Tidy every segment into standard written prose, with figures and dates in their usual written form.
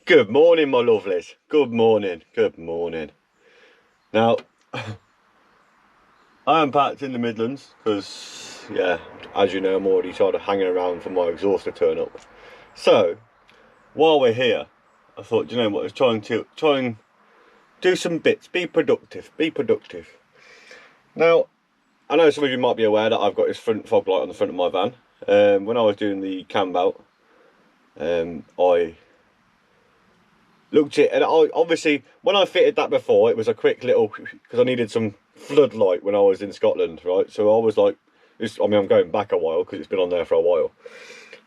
Good morning, my lovelies. Good morning. Good morning. Now, I am packed in the Midlands because, yeah, as you know, I'm already sort of hanging around for my exhaust to turn up. So, while we're here, I thought, you know what, let's try and do some bits. Be productive. Be productive. Now, I know some of you might be aware that I've got this front fog light on the front of my van. When I was doing the camp out, I looked at it, and obviously when I fitted that before, it was a quick little, because I needed some floodlight when I was in Scotland, right? So I was like, I'm going back a while because it's been on there for a while,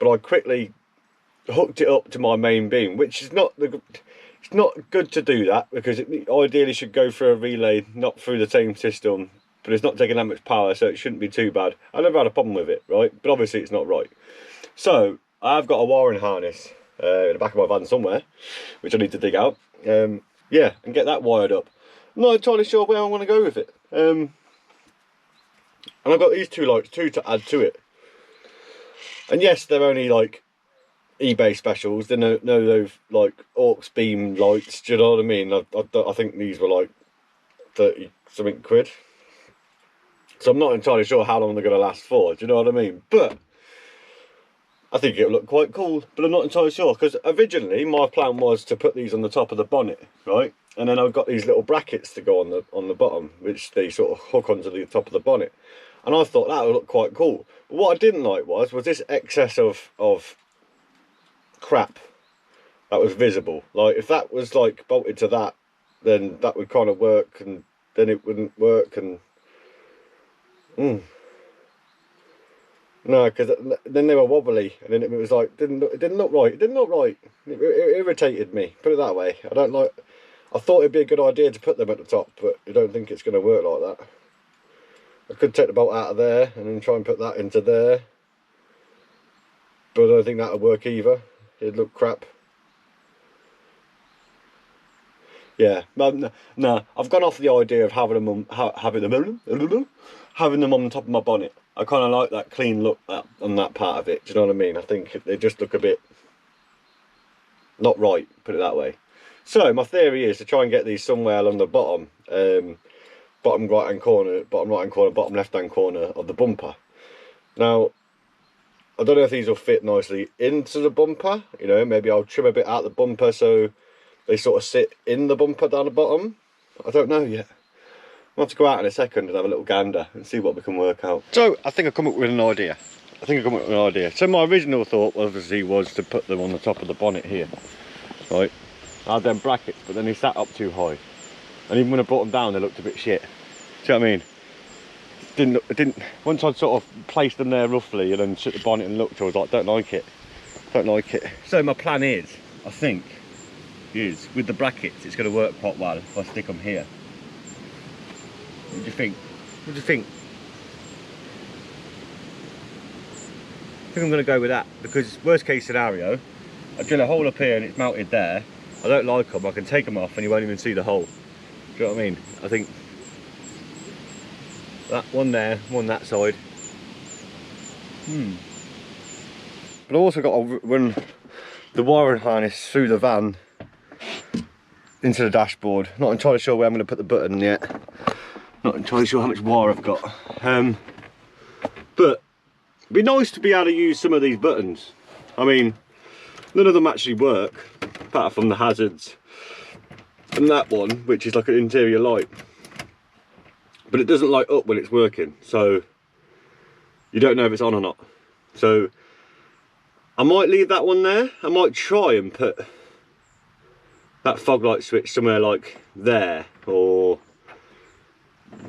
but I quickly hooked it up to my main beam, which is it's not good to do that because it ideally should go through a relay, not through the same system, but it's not taking that much power, so it shouldn't be too bad. I never had a problem with it, right? But obviously it's not right. So I've got a wiring harness in the back of my van somewhere, which I need to dig out. Yeah, and get that wired up. I'm not entirely sure where I want to go with it. And I've got these two lights too to add to it. And yes, they're only like eBay specials. They're no those like aux beam lights. Do you know what I mean? I think these were like 30 something quid. So I'm not entirely sure how long they're going to last for. Do you know what I mean? But I think it'll look quite cool, but I'm not entirely sure, because originally my plan was to put these on the top of the bonnet, right? And then I've got these little brackets to go on the bottom, which they sort of hook onto the top of the bonnet. And I thought that would look quite cool. But what I didn't like was this excess of crap that was visible. Like if that was like bolted to that, then that would kind of work, and then it wouldn't work, and no, because then they were wobbly, and then it was like it didn't look right. It didn't look right. It irritated me. Put it that way. I thought it'd be a good idea to put them at the top, but I don't think it's going to work like that. I could take the bolt out of there and then try and put that into there, but I don't think that would work either. It'd look crap. Yeah, no. I've gone off the idea of having them on the top of my bonnet. I kind of like that clean look on that part of it. Do you know what I mean? I think they just look a bit not right, put it that way. So my theory is to try and get these somewhere along the bottom, bottom right hand corner, bottom left hand corner of the bumper. Now, I don't know if these will fit nicely into the bumper. You know, maybe I'll trim a bit out the bumper so they sort of sit in the bumper down the bottom. I don't know yet. I'll have to go out in a second and have a little gander and see what we can work out. So I think I've come up with an idea. So my original thought obviously was to put them on the top of the bonnet here, right? I had them brackets, but then they sat up too high, and even when I brought them down, they looked a bit shit. Do you know what I mean? It didn't. Once I'd sort of placed them there roughly, and then shut the bonnet and looked, I was like, don't like it. So my plan is, I think, with the brackets, it's going to work quite well if I stick them here. What do you think? I think I'm going to go with that, because worst case scenario, I drill a hole up here and it's mounted there. I don't like them, I can take them off and you won't even see the hole. Do you know what I mean? I think that one there, one that side. But I've also got to run the wiring harness through the van into the dashboard. Not entirely sure where I'm going to put the button yet. Not entirely sure how much wire I've got. But it'd be nice to be able to use some of these buttons. I mean, none of them actually work, apart from the hazards and that one, which is like an interior light. But it doesn't light up when it's working, so you don't know if it's on or not. So I might leave that one there. I might try and put that fog light switch somewhere like there or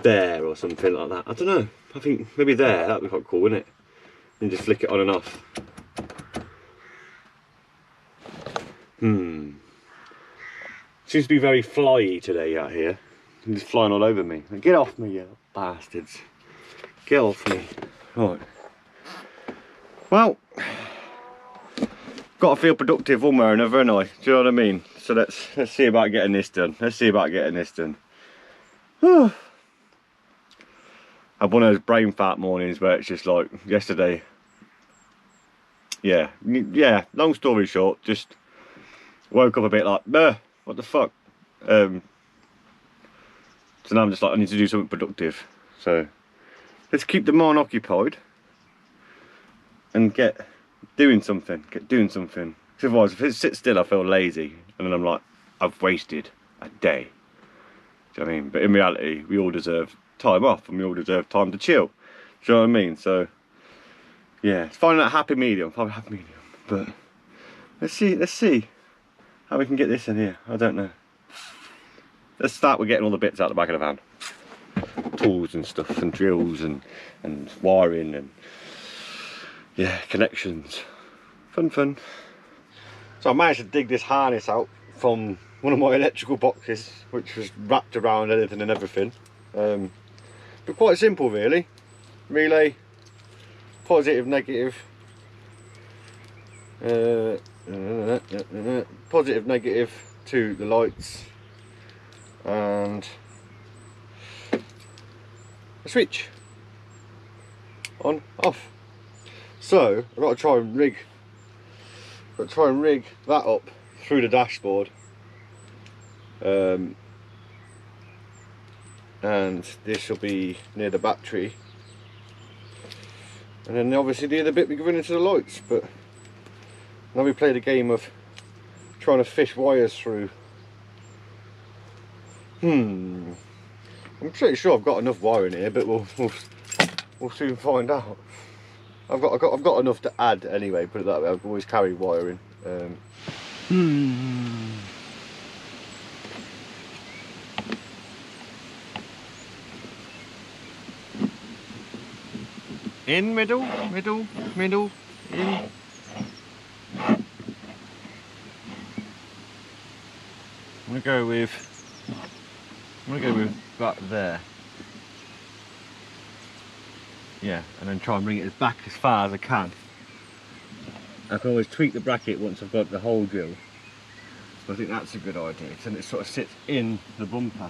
there or something like that. I don't know. I think maybe there. That'd be quite cool, wouldn't it? And just flick it on and off. Seems to be very flyy today out here. It's just flying all over me. Get off me, you bastards. Get off me. Right. Well, got to feel productive one way or another, haven't I? Do you know what I mean? So let's see about getting this done. Whew. I had one of those brain fart mornings where it's just like yesterday. Yeah, long story short, just Woke up a bit like, what the fuck? So now I'm just like, I need to do something productive. So let's keep the mind occupied and get doing something. Because otherwise, if it sits still, I feel lazy, and then I'm like, I've wasted a day. Do you know what I mean? But in reality, we all deserve time off, and we all deserve time to chill. Do you know what I mean? So yeah, it's finding that happy medium. But let's see how we can get this in here. I don't know. Let's start with getting all the bits out the back of the van. Tools and stuff, and drills and wiring and yeah, connections. Fun. So I managed to dig this harness out from one of my electrical boxes, which was wrapped around anything and everything. But quite simple really. Relay, positive, negative. Positive, negative to the lights. And a switch. On, off. So I've got to try and rig that up through the dashboard, and this will be near the battery, and then obviously the other bit we go into the lights. But now we play the game of trying to fish wires through. I'm pretty sure I've got enough wire in here, but we'll soon find out. I've got enough to add anyway, put it that way. I've always carried wire in. In middle, in. I'm gonna go with that there. Yeah, and then try and bring it back as far as I can. I can always tweak the bracket once I've got the hole drilled. So I think that's a good idea, and it sort of sits in the bumper.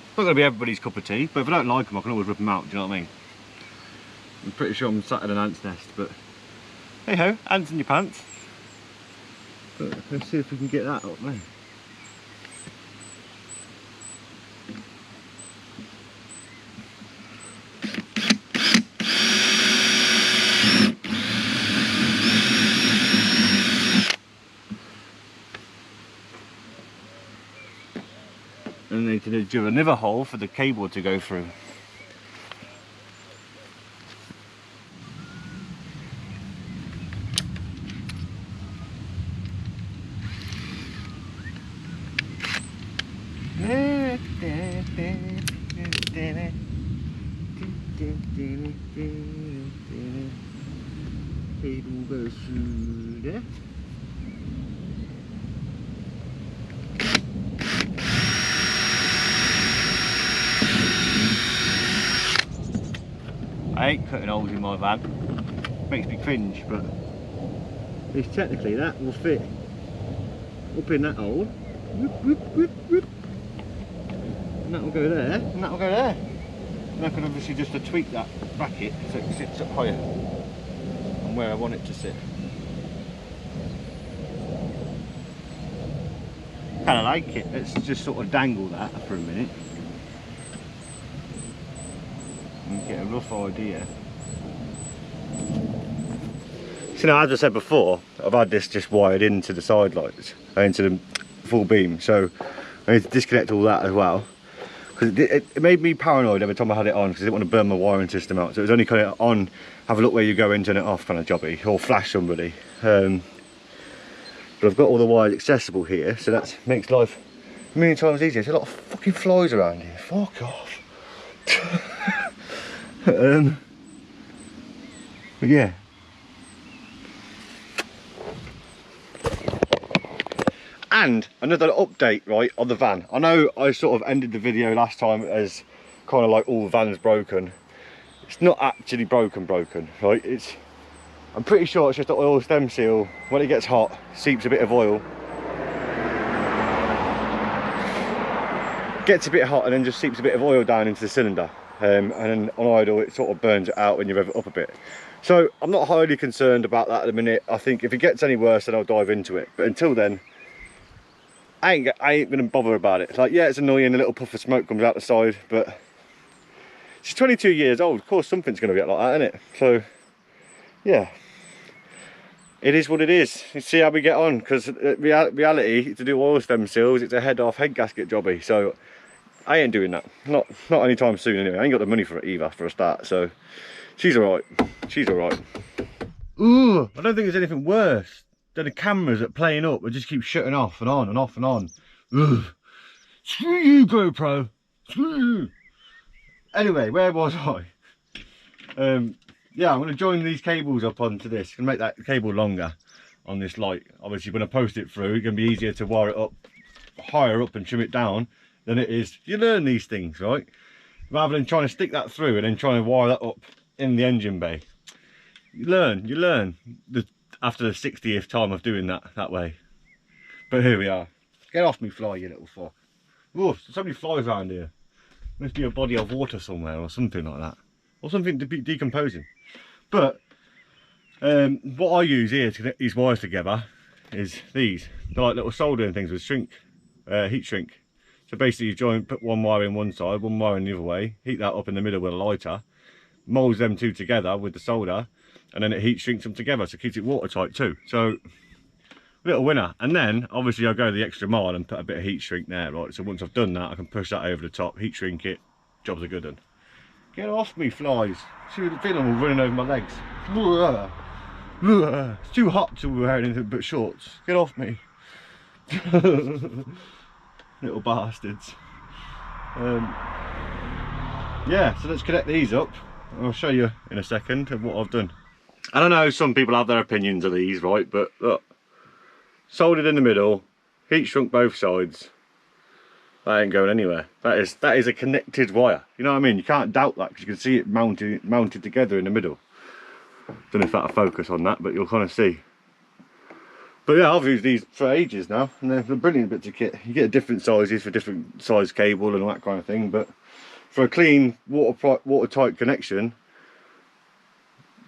It's not going to be everybody's cup of tea, but if I don't like them, I can always rip them out, do you know what I mean? I'm pretty sure I'm sat in an ant's nest, but hey ho, ants in your pants. But let's see if we can get that up there. And then need to do another hole for the cable to go through. Cable goes through there. I hate cutting holes in my van. Makes me cringe, but it's technically that will fit up in that hole. And that will go there, and that will go there. And I can obviously just tweak that bracket so it sits up higher and where I want it to sit. Kind of like it. Let's just sort of dangle that for a minute and get a rough idea. So now, as I said before, I've had this just wired into the side lights, into the full beam, so I need to disconnect all that as well, because it made me paranoid every time I had it on, because I didn't want to burn my wiring system out. So it was only kind of on, have a look where you go in, turn it off kind of jobby, or flash somebody. But I've got all the wires accessible here, so that makes life a million times easier. There's a lot of fucking flies around here, fuck off. But yeah. And another update, right, on the van. I know I sort of ended the video last time as kind of like all the van's broken. It's not actually broken, right? I'm pretty sure it's just the oil stem seal. When it gets hot, seeps a bit of oil. Gets a bit hot and then just seeps a bit of oil down into the cylinder. And then on idle, it sort of burns it out when you rev it up a bit. So I'm not highly concerned about that at the minute. I think if it gets any worse, then I'll dive into it. But until then, I ain't gonna bother about it. Like, yeah, it's annoying, a little puff of smoke comes out the side, but she's 22 years old. Of course, something's gonna get like that, isn't it? So, yeah, it is what it is. You see how we get on, because reality, to do oil stem cells, it's a head gasket jobby. So I ain't doing that. Not anytime soon anyway. I ain't got the money for it either, for a start. So she's all right. She's all right. Ooh, I don't think there's anything worse than the cameras that playing up and just keep shutting off and on and off and on. Ugh. Screw you, GoPro. Screw you. Anyway, where was I? Yeah, I'm going to join these cables up onto this. Going to make that cable longer on this light. Obviously, when I post it through, it's going to be easier to wire it up higher up and trim it down than it is. You learn these things, right? Rather than trying to stick that through and then trying to wire that up in the engine bay. You learn after the 60th time of doing that way. But here we are. Get off me, fly, you little fuck. Oh, there's so many flies around here. Must be a body of water somewhere or something like that. Or something to be decomposing. But what I use here to connect these wires together is these. They're like little soldering things with heat shrink. So basically you put one wire in one side, one wire in the other way, heat that up in the middle with a lighter, molds them two together with the solder, and then it heat shrinks them together, so it keeps it watertight too. So, little winner. And then, obviously I'll go the extra mile and put a bit of heat shrink there, right? So once I've done that, I can push that over the top, heat shrink it, job's a good one. Get off me, flies. See the feeling I'm running over my legs. It's too hot to wear anything but shorts. Get off me. Little bastards. Yeah, so let's connect these up. I'll show you in a second of what I've done. I don't know, some people have their opinions of these, right? But look, soldered in the middle, heat shrunk both sides. That ain't going anywhere. That is a connected wire. You know what I mean? You can't doubt that because you can see it mounted together in the middle. Don't know if that'll focus on that, but you'll kind of see. But yeah, I've used these for ages now, and they're brilliant bits of kit. You get different sizes for different size cable and all that kind of thing, but for a clean watertight connection,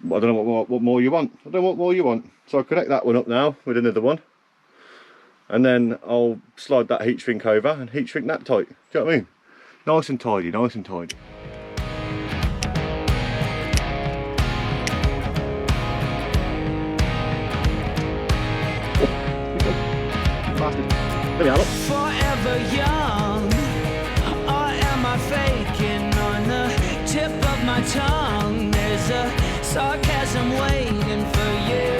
I don't know what more you want. I don't know what more you want. So I'll connect that one up now with another one, and then I'll slide that heat shrink over and heat shrink that tight. Do you know what I mean? Nice and tidy, nice and tidy. Forever young, or am I faking? On the tip of my tongue, there's a sarcasm waiting for you.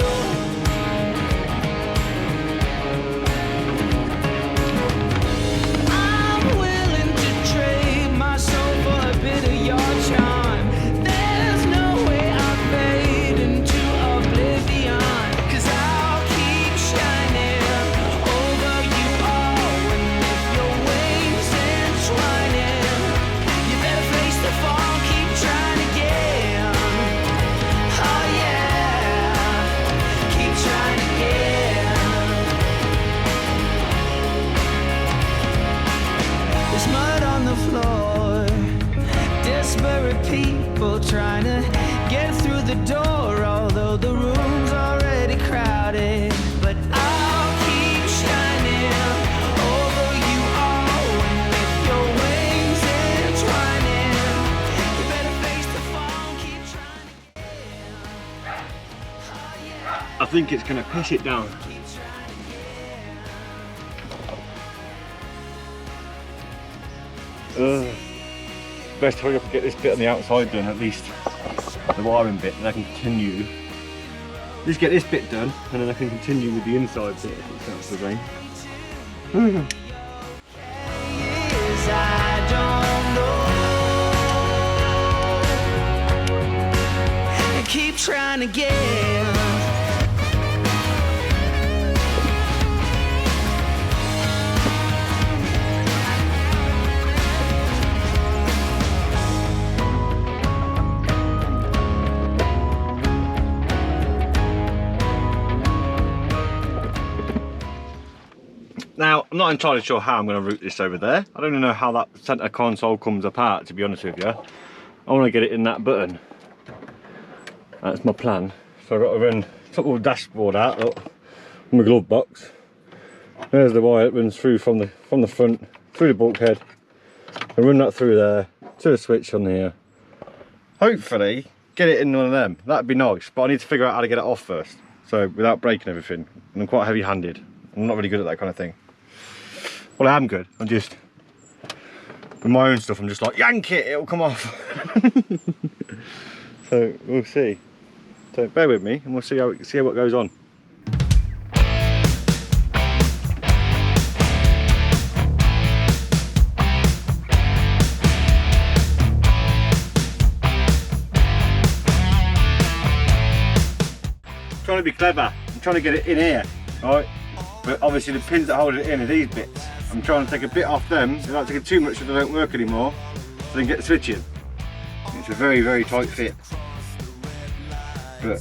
I'm willing to trade my soul for a bit of your charm. There's no way I'll fade into oblivion, 'cause I'll keep shining. Floor, desperate people trying to get through the door, although the room's already crowded. But I'll keep shining over you all, and with your wings entwining, you better face the fall, keep trying again. Oh, yeah. I think it's gonna piss it down. Best hurry up and get this bit on the outside done, at least the wiring bit, and I can continue. Just get this bit done, and then I can continue with the inside bit if it starts to rain. Keep trying to get. Now, I'm not entirely sure how I'm going to route this over there. I don't even know how that centre console comes apart, to be honest with you. I want to get it in that button. That's my plan. So I've got to run, took all the dashboard out, look, my glove box. There's the wire that runs through from the front, through the bulkhead. I run that through there, to the switch on here. Hopefully, get it in one of them. That'd be nice, but I need to figure out how to get it off first. So, without breaking everything. And I'm quite heavy-handed. I'm not really good at that kind of thing. Well, I am good. I'm just, with my own stuff, I'm just like, yank it, it'll come off. So, we'll see. So, bear with me, and we'll see what goes on. Trying to be clever. I'm trying to get it in here, right? But obviously the pins that hold it in are these bits. I'm trying to take a bit off them, without taking too much so they don't work anymore, so then get the switch in. It's a very, very tight fit. But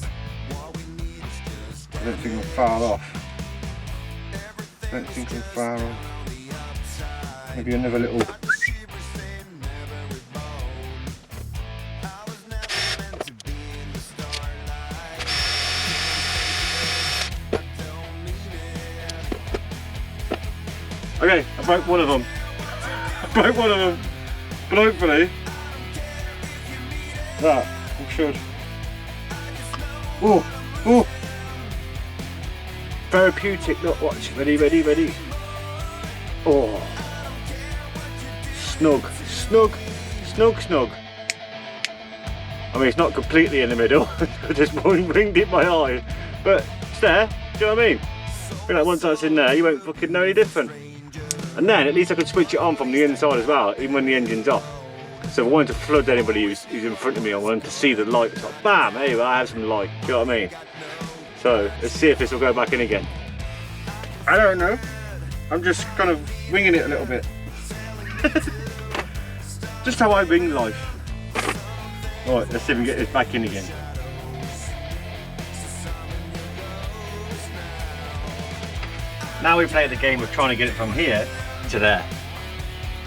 I don't think I'm far off. I don't think I'm far off. Maybe another little. Okay, I broke one of them. But hopefully that should. Oh, therapeutic. Look, watch. Ready. Oh, snug. I mean, it's not completely in the middle. I just winged it my eye, but it's there. Do you know what I mean? I feel like once that's in there, you won't fucking know any different. And then at least I could switch it on from the inside as well, even when the engine's off. So if I wanted to flood anybody who's in front of me, I wanted to see the light. It's like, bam, hey, well, I have some light. Do you know what I mean? So let's see if this will go back in again. I don't know. I'm just kind of winging it a little bit. Just how I wing life. Alright, let's see if we can get this back in again. Now we play the game of trying to get it from here to there.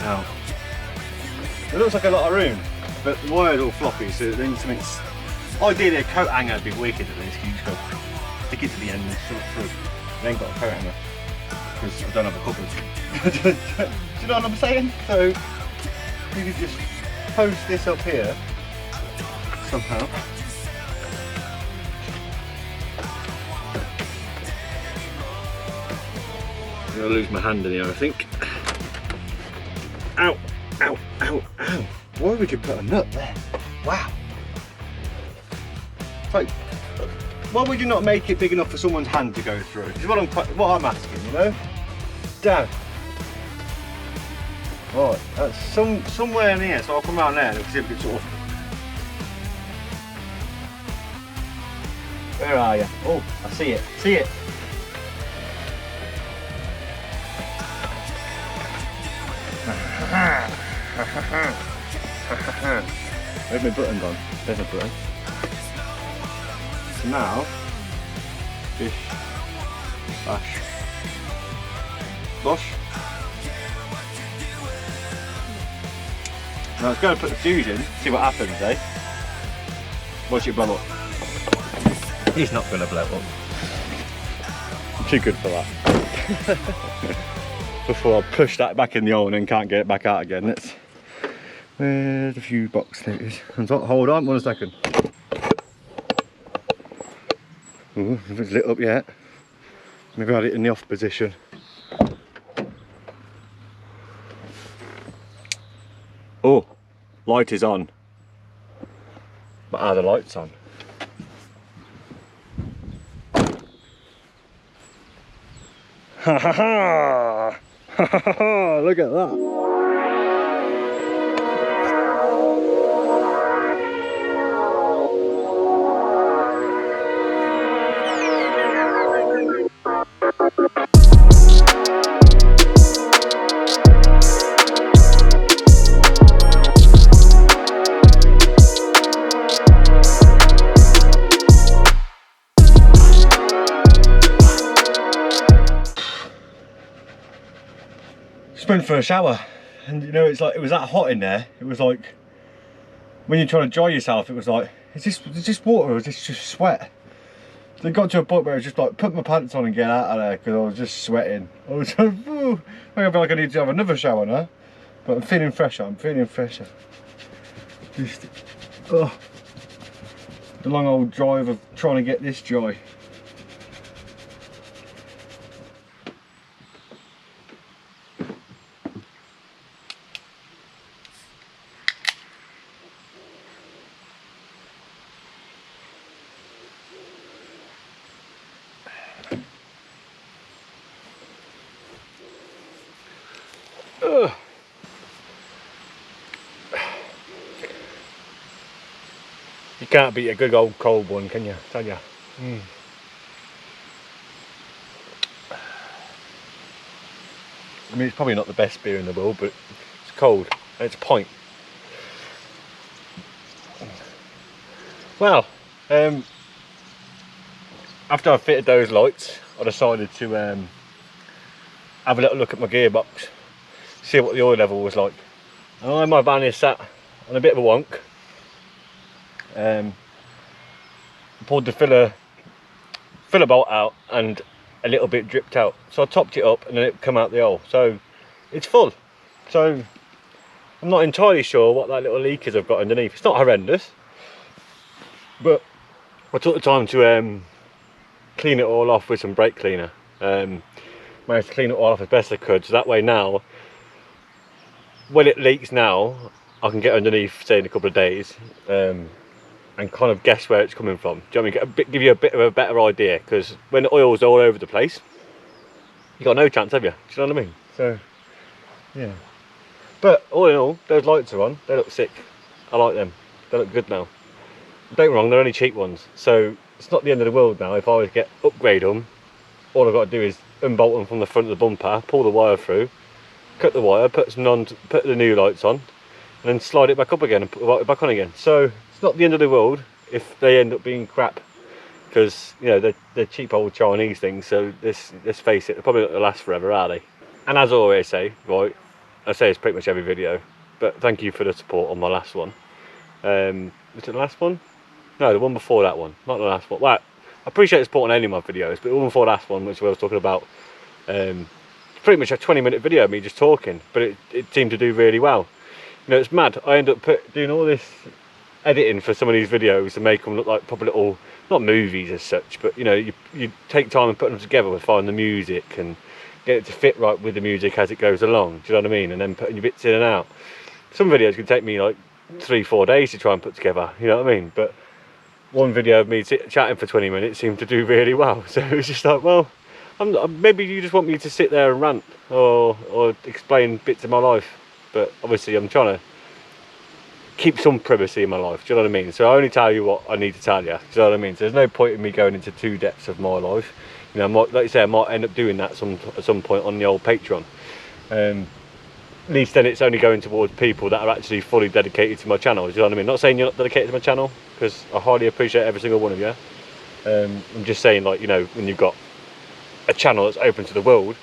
Now, it looks like a lot of room, but the wire's all floppy, so then something. Ideally, a coat hanger would be wicked at this. You just go stick it to the end and sort it through. I ain't got a coat hanger because I don't have a cupboard. Do you know what I'm saying? So you could just post this up here somehow. I'm gonna lose my hand in here, I think. Ow, ow, ow, ow. Why would you put a nut there? Wow. It's like, why would you not make it big enough for someone's hand to go through? Is what I'm asking, you know? Down. Right, that's somewhere in here, so I'll come around there and see if it's sort of. Where are you? Oh, I see it. See it. Where's my button gone? There's my button. So now, fish, bash, flush. Now let's go and put the fuse in, see what happens, eh? Watch it blow up. He's not going to blow up. I'm too good for that. Before I push that back in the oven and can't get it back out again. Let's. Where's the fuse box? There it is. Hold on 1 second. Ooh, if it's lit up yet. Maybe I had it in the off position. Oh, light is on. But are the lights on? Ha ha ha! Ha ha ha! Look at that! Just went for a shower, and you know, it's like it was that hot in there. It was like when you're trying to dry yourself, it was like it's just water, it's just sweat. So it got to a point where I was just like, put my pants on and get out of there because I was just sweating. I was like, ooh, I feel like I need to have another shower now. But I'm feeling fresher, Just, oh, the long old drive of trying to get this dry. Ugh. You can't beat a good old cold one, can you? Tell ya. I mean, it's probably not the best beer in the world, but it's cold and it's a pint. Well, after I fitted those lights, I decided to have a little look at my gearbox, see what the oil level was like. And my van is sat on a bit of a wonk. Pulled the filler bolt out and a little bit dripped out, so I topped it up and then it come out the hole, so it's full. So I'm not entirely sure what that little leak is I've got underneath. It's not horrendous, but I took the time to clean it all off with some brake cleaner. Managed to clean it all off as best I could, so that way now when it leaks now I can get underneath, say in a couple of days, and kind of guess where it's coming from. Do you know what I mean? Give you a bit of a better idea, because when the oil's all over the place, you got no chance, have you? Do you know what I mean? So, yeah. But all in all, those lights are on. They look sick. I like them. They look good now. Don't get me wrong, they're only cheap ones, so it's not the end of the world now. If I was to upgrade them, all I've got to do is unbolt them from the front of the bumper, pull the wire through, cut the wire, put the new lights on, and then slide it back up again and put it back on again. So it's not the end of the world if they end up being crap, because you know they're cheap old Chinese things. So let's face it, they're probably not going to last forever, are they? And as I always say, right, I say it's pretty much every video, but thank you for the support on my last one. Was it the last one? No, the one before that one, not the last one. Well, I appreciate the support on any of my videos, but the one before last one, which I was talking about, pretty much a 20-minute video of me just talking, but it seemed to do really well. You know, it's mad. I end up doing all this editing for some of these videos to make them look like proper little, not movies as such, but you know, you take time and put them together with find the music and get it to fit right with the music as it goes along. Do you know what I mean? And then putting your bits in and out. Some videos can take me like 3-4 days to try and put together. You know what I mean? But one video of me chatting for 20 minutes seemed to do really well. So it was just like, well, maybe you just want me to sit there and rant or explain bits of my life, but obviously I'm trying to keep some privacy in my life. Do you know what I mean? So I only tell you what I need to tell you. Do you know what I mean? So there's no point in me going into too depths of my life. You know, like you say, I might end up doing that at some point on the old Patreon. At least then it's only going towards people that are actually fully dedicated to my channel. Do you know what I mean? Not saying you're not dedicated to my channel, because I highly appreciate every single one of you. I'm just saying, like, you know, when you've got a channel that's open to the world,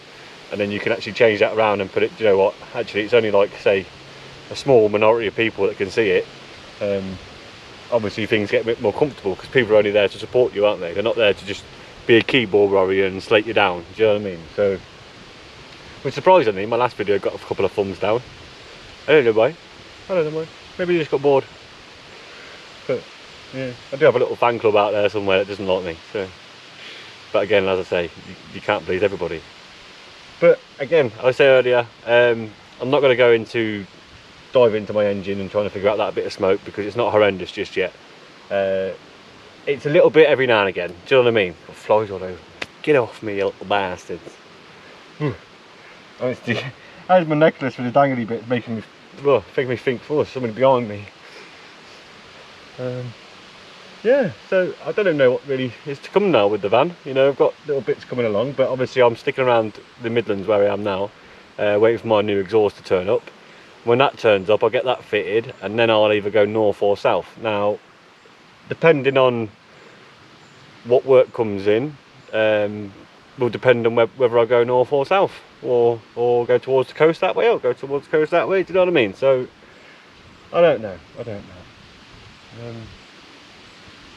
and then you can actually change that around and put it, you know what, actually it's only like, say, a small minority of people that can see it. Obviously things get a bit more comfortable because people are only there to support you, aren't they? They're not there to just be a keyboard warrior and slate you down. Do you know what I mean? So, which surprisingly, my last video got a couple of thumbs down. I don't know why. Maybe you just got bored. But yeah, I do have a little fan club out there somewhere that doesn't like me. So, but again, as I say, you can't please everybody. But again, as I said earlier, I'm not going to dive into my engine and trying to figure out that bit of smoke, because it's not horrendous just yet. It's a little bit every now and again. Do you know what I mean? Got flies all over. Get off me, you little bastards. How's my necklace with the dangly bit making me think, oh, somebody behind me. Yeah, so I don't know what really is to come now with the van. You know, I've got little bits coming along, but obviously I'm sticking around the Midlands where I am now, waiting for my new exhaust to turn up. When that turns up, I'll get that fitted, and then I'll either go north or south. Now, depending on what work comes in, will depend on whether I go north or south, or go towards the coast that way, or go towards the coast that way. Do you know what I mean? So I don't know.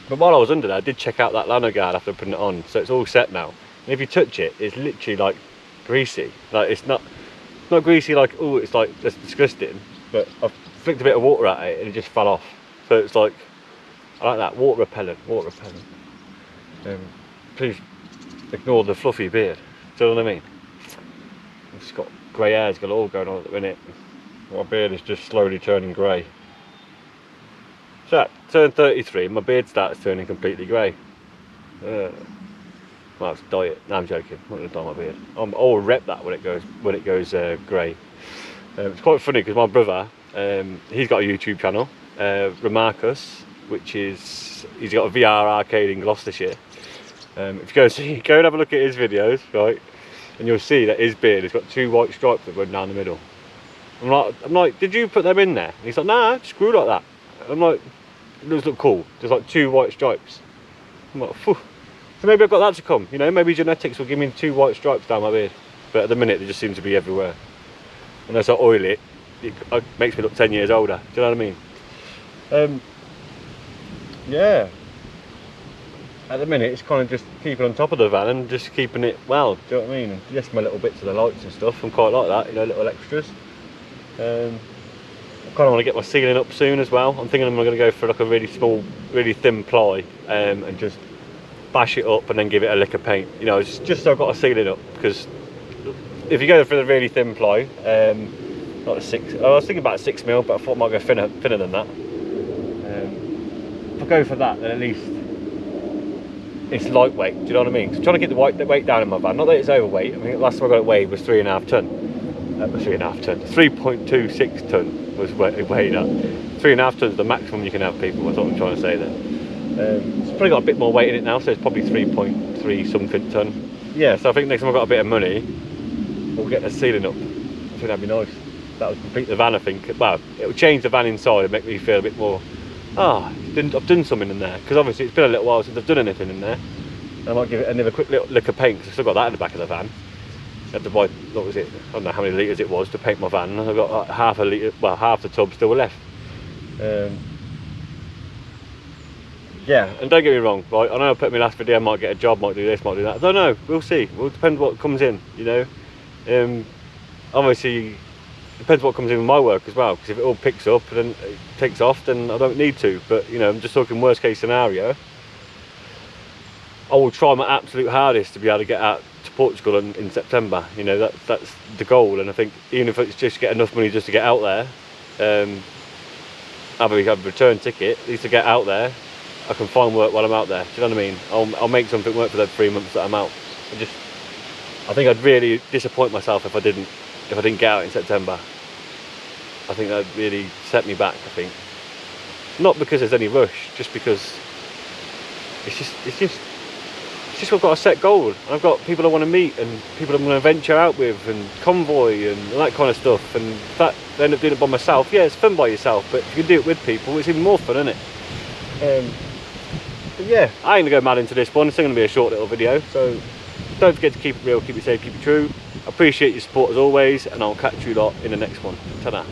But while I was under there, I did check out that lano guard after putting it on, so it's all set now. And if you touch it, it's literally like greasy. Like it's not greasy like, oh, it's like that's disgusting. But I've flicked a bit of water at it and it just fell off. So it's like, I like that, water repellent. Please ignore the fluffy beard. Do you know what I mean? I've just got grey hairs galore going on at the minute. My beard is just slowly turning grey. So, turn 33, my beard starts turning completely grey. Well, it's dye it. No, I'm joking. I'm not going to dye my beard. I'll rep that when it goes grey. It's quite funny because my brother, he's got a YouTube channel, Remarcus, which is, he's got a VR arcade in Gloucestershire. If you go and have a look at his videos, right, and you'll see that his beard has got 2 white stripes that run down the middle. I'm like, did you put them in there? And he's like, nah, just grew like that. I'm like, it does look cool. There's like 2 white stripes. I'm like, phew. So maybe I've got that to come. You know, maybe genetics will give me 2 white stripes down my beard. But at the minute, they just seem to be everywhere. And as I oil it, it makes me look 10 years older. Do you know what I mean? Yeah. At the minute, it's kind of just keeping on top of the van and just keeping it well. Do you know what I mean? And just my little bits of the lights and stuff. I'm quite like that, you know, little extras. I kind of want to get my ceiling up soon as well. I'm thinking I'm going to go for like a really small, really thin ply and just bash it up and then give it a lick of paint. You know, just so I've got a ceiling up, because if you go for the really thin ply, not a 6, I was thinking about a 6mm, but I thought I might go thinner than that. If I go for that, then at least it's lightweight. Do you know what I mean? 'Cause I'm trying to get the weight down in my van. Not that it's overweight. I mean, last time I got it weighed was 3.5 tonne. 3.26 tonne was weighed at. 3.5 tonne is the maximum you can have, people. That's what I'm trying to say there. It's probably got a bit more weight in it now, so it's probably 3.3 something tonne. Yeah, so I think next time I've got a bit of money, we'll get the ceiling up. I think that'd be nice. That would complete the van, I think. Well, it would change the van inside and make me feel a bit more, I've done something in there. Because obviously it's been a little while since I've done anything in there. And I might give it another quick little lick of paint, because I've still got that in the back of the van. I had to buy, what was it? I don't know how many litres it was to paint my van. I've got like half a litre, well, half the tub still left. Yeah, and don't get me wrong, right? I know I put in my last video, I might get a job, might do this, might do that. I don't know, we'll see. It will depend what comes in, you know. Obviously, it depends what comes in with my work as well, because if it all picks up and then it takes off, then I don't need to. But, you know, I'm just talking worst case scenario. I will try my absolute hardest to be able to get out to Portugal in September. You know, that's the goal. And I think even if it's just get enough money just to get out there, have a return ticket, at least to get out there, I can find work while I'm out there. Do you know what I mean? I'll make something work for those 3 months that I'm out. I think I'd really disappoint myself if I didn't get out in September. I think that'd really set me back, I think. Not because there's any rush, just because it's just I've got a set goal. I've got people I want to meet and people I'm going to venture out with and convoy and that kind of stuff. And if I end up doing it by myself, yeah, it's fun by yourself, but if you can do it with people, it's even more fun, isn't it? But yeah, I ain't going to go mad into this one. It's going to be a short little video, so don't forget to keep it real, keep it safe, keep it true. I appreciate your support as always, and I'll catch you lot in the next one. Ta-da.